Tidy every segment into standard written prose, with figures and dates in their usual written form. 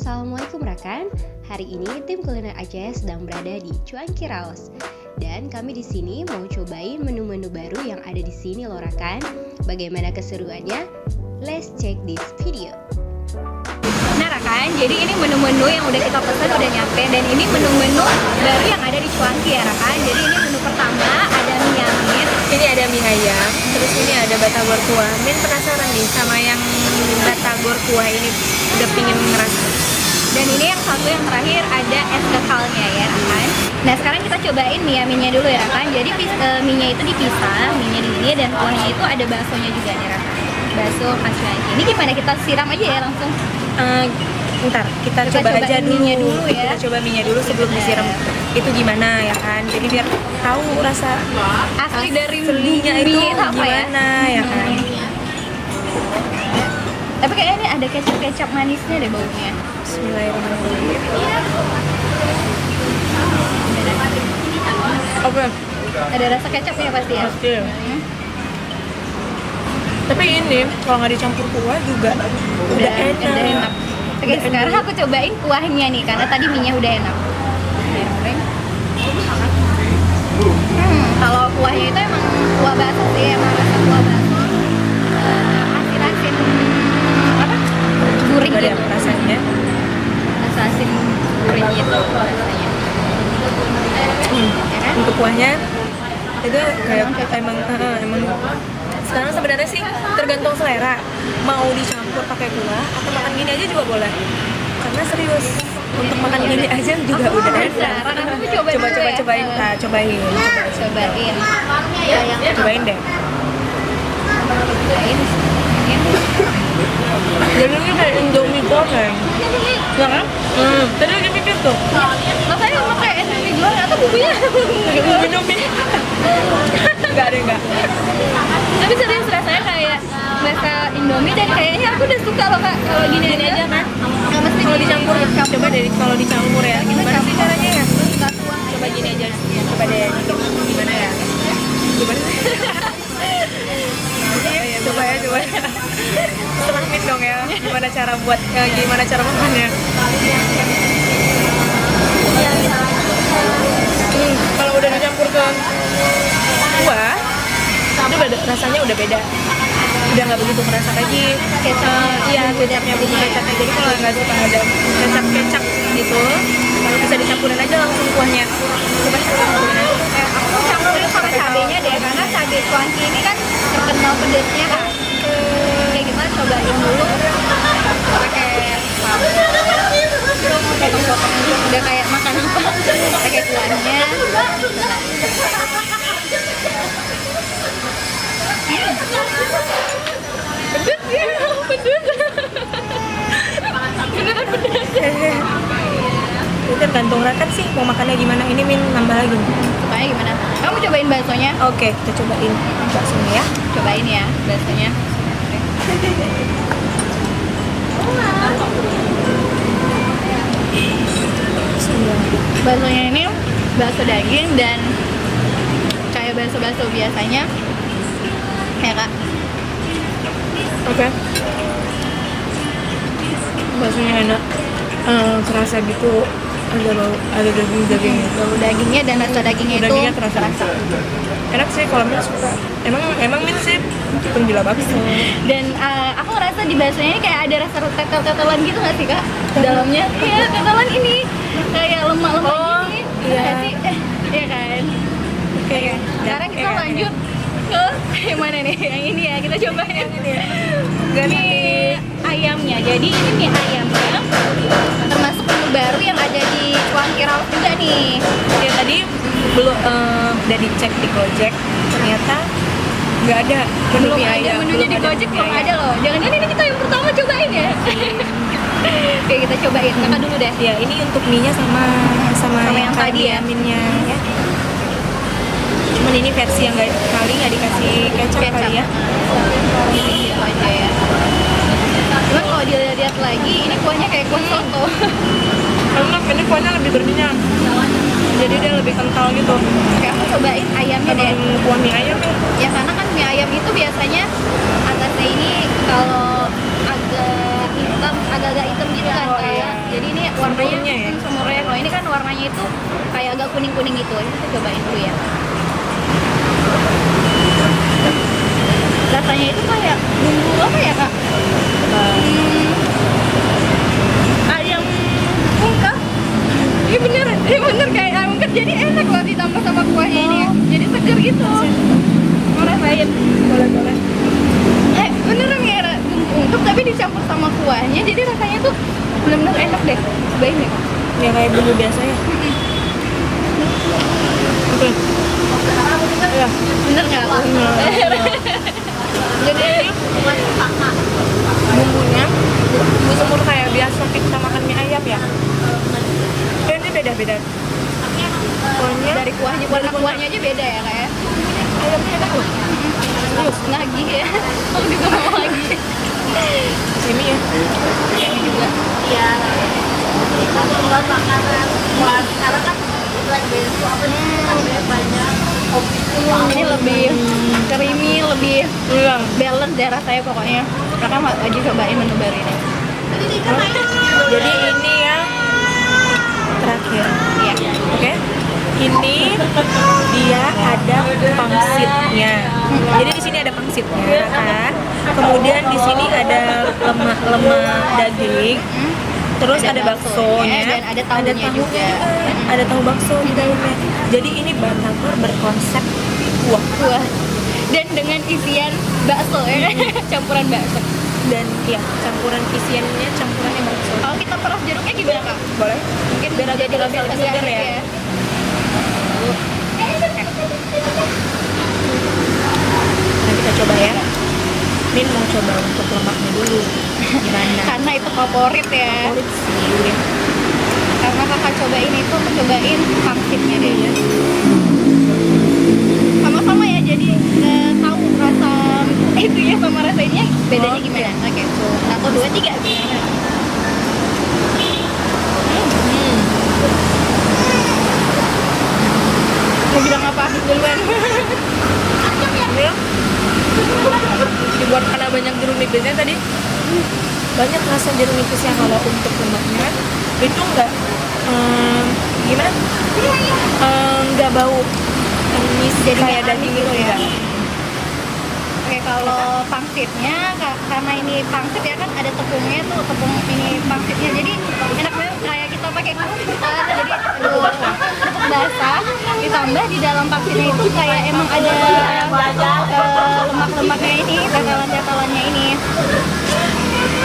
Assalamualaikum rekan. Hari ini tim kuliner Aceh sedang berada di Cuanki Raos. Dan kami di sini mau cobain menu-menu baru yang ada di sini loh rekan. Bagaimana keseruannya? Let's check this video. Nah rekan, jadi ini menu-menu yang udah kita pesan udah nyampe. Dan ini menu-menu baru yang ada di Cuanki ya rekan. Jadi ini menu pertama ada mie amin. Ini ada mie ayam, terus ini ada batagor kuah. Min penasaran nih sama yang batagor kuah ini, udah pingin ngerasa. Dan ini yang satu yang terakhir ada es kekalnya ya rekan. Nah sekarang kita cobain mie aminnya dulu ya rekan. Jadi mie-nya itu dipisah, mie-nya di sini dan kuahnya itu ada baksonya juga nih rekan. Bakso khas Cuanki. Ini gimana, kita siram aja ya langsung? Ntar kita coba aja dulu. Mie-nya dulu ya. Kita coba mie-nya dulu sebelum disiram. Itu gimana ya kan? Jadi biar tahu rasa Asli dari aslinya mie itu apa gimana ya kan? Tapi kayaknya ini ada kecap-kecap manisnya deh baunya. Bismillahirrahmanirrahim. Oke. Ada rasa kecapnya pasti ya? Pasti. Tapi ini kalau nggak dicampur kuah juga udah enak. Oke, sekarang aku cobain kuahnya nih karena tadi mie-nya udah enak. Kalau kuahnya itu emang kuah bakso sih, emang rasa kuah bakso. Asin-asin apa? Gurih Gak ada gitu. rasanya. Rasa asin gurih gitu rasanya. Ya kan? Untuk kuahnya itu kayak emang sekarang sebenarnya sih tergantung selera, mau dicampur pakai kuah atau makan gini aja juga boleh, karena serius untuk makan gini aja juga udah enak. Cobain deh. Jadi ini kayak Indomie goreng, ya kan? Tadi lagi mikir tuh. Makanya emang kayak Indomie goreng atau bumbunya Indomie. Enggak. tapi serius rasanya kayak rasa Indomie dan kayaknya aku udah suka loh kak kalau gini aja kan. Nggak mesti Kalau dicampur, coba deh kalau dicampur ya. Gimana sih caranya ya? kita tuang Coba gini aja. Coba deh gimana ya? Gimana? Coba ya. Setelah min dong ya. Gimana cara makannya? Kalau udah dicampur ke kuah, itu rasanya udah beda. Udah nggak begitu kerasa lagi kecap. Iya, kecapnya bumbu kecapnya. Jadi kalau nggak suka ada kecap gitu, kalau bisa dicampurin aja langsung kuahnya. Coba campurin aja. aku campurin sama cabenya deh karena cabai Cuanki ini kan terkenal pedasnya kan. Kayak gimana, cobain dulu pakai potong-potong udah kayak makan apa pakai kuahnya. Itu tergantung rakan sih mau makannya gimana. Ini min nambah lagi. Sukanya gimana? Kamu cobain baksonya? Oke, kita cobain baksonya ya. Cobain ya baksonya. Baksonya ini bakso daging dan kayak bakso-bakso biasanya ya kak. Oke. Baksonya enak. Kerasa gitu, ada daging Bau dagingnya dan rasa dagingnya itu dagingnya terasa. Enak sih kalau min suka. Emang min sih penggila bakso. Dan aku ngerasa di baksonya ini kayak ada rasa tetel-tetelan gitu nggak sih kak? Dalamnya ya tetelan ini kayak lemak-lemak gini. Iya. Nggak sih? Iya kan? Oke. Sekarang kita lanjut ke yang mana nih? Yang ini ya, kita coba yang ini ya. Mie ayamnya. Jadi ini mie ayamnya termasuk menu baru yang ada di Cuanki Raos juga nih. Ya tadi belum udah dicek di Gojek, ternyata nggak ada menu Belum mie ada ayam. menunya di Gojek, belum ada loh. Jangan-jangan ini kita yang pertama cobain ya. Oke, kita cobain. Kakak dulu deh. Ya ini untuk mie-nya sama yang tadi ya. minnya ya. Cuman ini versi yang nggak dikasih kecap kali ya. Ini aja ya. Cuman kalau dilihat lagi, ini kuahnya kayak kuah soto. Karena ini kuahnya lebih berminyak, jadi dia lebih kental gitu. Oke, aku cobain ayamnya deh. Kuah mie ayam ya. Ya karena kan mie ayam itu biasanya atasnya ini kalau agak hitam, agak-agak hitam gitu kan, kayak Jadi ini warnanya Semurnya ya? semurnya. Kalau ini kan warnanya itu kayak agak kuning-kuning gitu. Ini kita cobain dulu ya. Rasanya itu kayak bumbu apa ya kak? Ayam ungkep. Iya bener kayak ayam ungkep. Jadi enak loh ditambah sama kuahnya ini. Jadi seger gitu. Mau rasain? Boleh. Beneran ya bumbu ungkep tapi dicampur sama kuahnya. Jadi rasanya tuh bener-bener enak deh. Cobain deh. Ya kayak bumbu biasa ya. Oke. Ya. Bener nggak? Jadi ini bumbunya bumbu semur kayak biasa kita makan mie ayam ya. Ini beda-beda. Kuahnya Dari kuahnya, warna kuahnya aja beda ya kayak. ayamnya enak loh. Terus lagi ya. Aku juga mau lagi. Ini ya. Ini juga. Ini lebih creamy, lebih Iya. balance deh rasanya pokoknya. Kakak wajib cobain menu baru ini. Jadi ini yang terakhir. Iya. Oke. Ini dia ada pangsitnya. Jadi di sini ada pangsitnya kan. Kemudian di sini ada lemak daging. Terus ada baksonya dan ada tahunya juga. Ada tahu bakso di dalamnya. Jadi ini batagor berkonsep kuah Wah. Dan dengan isian bakso ya, campuran bakso. dan ya campuran isiannya campurannya bakso. Kalau kita peras jeruknya gimana kak? Boleh? Mungkin Biar agak jadi lebih terasa segar ya. Nah kita coba ya. Min mau coba untuk lemaknya dulu. Gimana? Karena itu favorit ya. Favorit sih. Karena kakak cobain itu, aku cobain pangsitnya deh ya. Sama-sama ya, jadi tahu rasa itu ya sama rasa ininya bedanya Oke. gimana? Oke, so 1, 2, 3 gimana? Mau bilang apa duluan? Ini dibuat karena banyak jeruk nipisnya tadi. Banyak rasa jeruk nipisnya. Kalau untuk lemaknya itu enggak gimana? Enggak bau amis Jadi kayak nggak daging amis gitu gitu ya? ya. Oke, kalau pangsitnya karena ini pangsit ya kan ada tepungnya tuh, tepung ini pangsitnya jadi enak banget kayak kita pakai kupat jadi tepung basah ditambah di dalam pangsitnya itu kayak emang ada lemak-lemaknya ini, tetalan-tetalannya ini.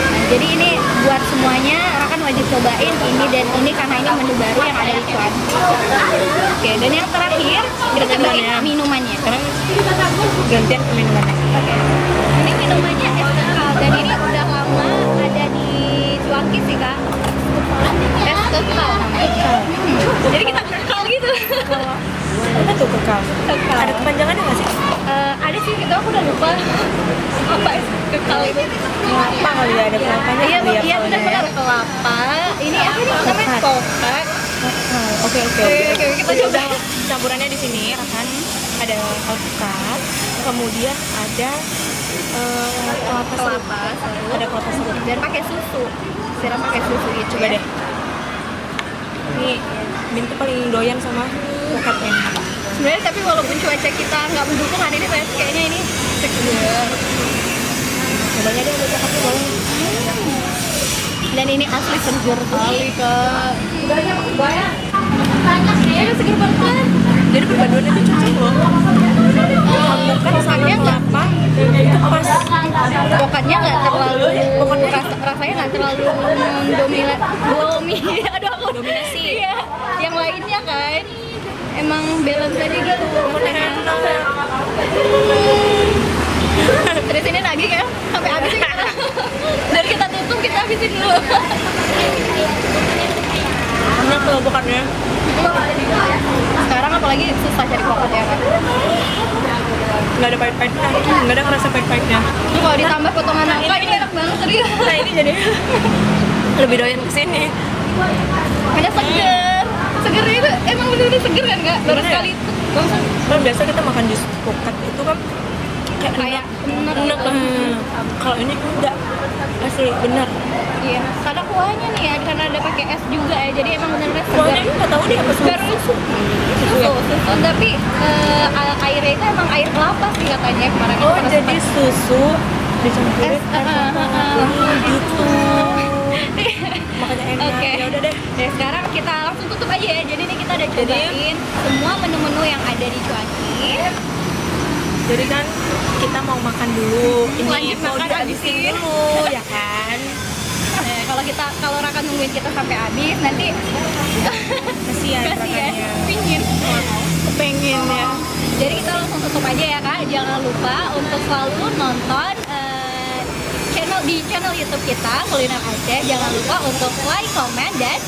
Nah, jadi ini buat semuanya Rakan wajib cobain ini dan ini karena ini menu baru yang ada di Cuan. Oke, dan yang terakhir kita cobain minumannya. Sekarang gantian ke minumannya. Oke. Ini minumannya es kekal dan ini udah lama ada di Cuanki sih kak. Es kekal namanya. Jadi kita kekal gitu. Apa tuh kekal? Kekal. Ada kepanjangannya nggak sih? Ada sih itu aku udah lupa apa es kekal itu. Kelapa kali ya, ada kelapanya Iya kali ya iya kalanya benar ya. kelapa. Ini apa nih namanya Coklat. coklat. Oke, Oke, kita Jadi coba. udah campurannya di sini kan ada alpukat, kemudian ada kelapa serut. Kelapa Ada kelapa serut. dan pakai susu. Siram pakai susu gitu. Coba ya. deh. Ini Min tuh paling doyan sama coklatnya. Sebenarnya tapi walaupun cuaca kita nggak mendukung hari ini kayaknya ini segar. Cobanya deh ada coklatnya boleh. Dan ini asli segar kali kak. Ini segar banget. Jadi perpaduannya tuh cocok loh. Alpukat sama kelapa itu pas. Pokoknya nggak terlalu rasanya nggak terlalu aduh aku Dominasi. Iya, yang lainnya kan emang balance aja gitu rasanya. Terus ini nagih ya sampai habis ya kita. Dari kita tutup kita habisin dulu. Enak tuh alpukatnya. Sekarang apalagi susah cari kokot ya kan. Nggak ada pahit-pahitnya, nggak ada ngerasa pahit-pahitnya. Ini kalau ditambah potongan nangka ini enak banget serius. Nah ini jadi lebih doyan kesini. Ada seger. Segernya itu emang bener-bener seger kan kak? Baru Gimana ya? sekali itu langsung. Kan biasa kita makan jus alpukat itu kan Kayak bener enak. Kalau ini enggak, asli bener. Iya, karena kuahnya nih ya, karena ada pakai es juga ya, jadi emang bener-bener Kuahnya segar. nggak tahu deh apa Segar susu. susu, tapi airnya itu emang air kelapa sih katanya kemarin. Oh, Pernah jadi sempat- susu dicampurin Es, air kelapa. Gitu. Makanya enak. Oke. Ya udah deh. Dan sekarang kita langsung tutup aja ya. Jadi ini kita udah cobain semua menu-menu yang ada di Cuanki. Jadi kan kita mau makan dulu. Ini Lanjut mau makan, dihabisin habisin. dulu, ya kan? Nah, kalau Raka nungguin kita sampai habis nanti Kasihan kasihan, Rakanya. pingin. Pengen ya. Jadi kita langsung tutup aja ya Kak. Jangan lupa untuk selalu nonton channel YouTube kita Kuliner Aceh. Jangan lupa untuk like, comment, dan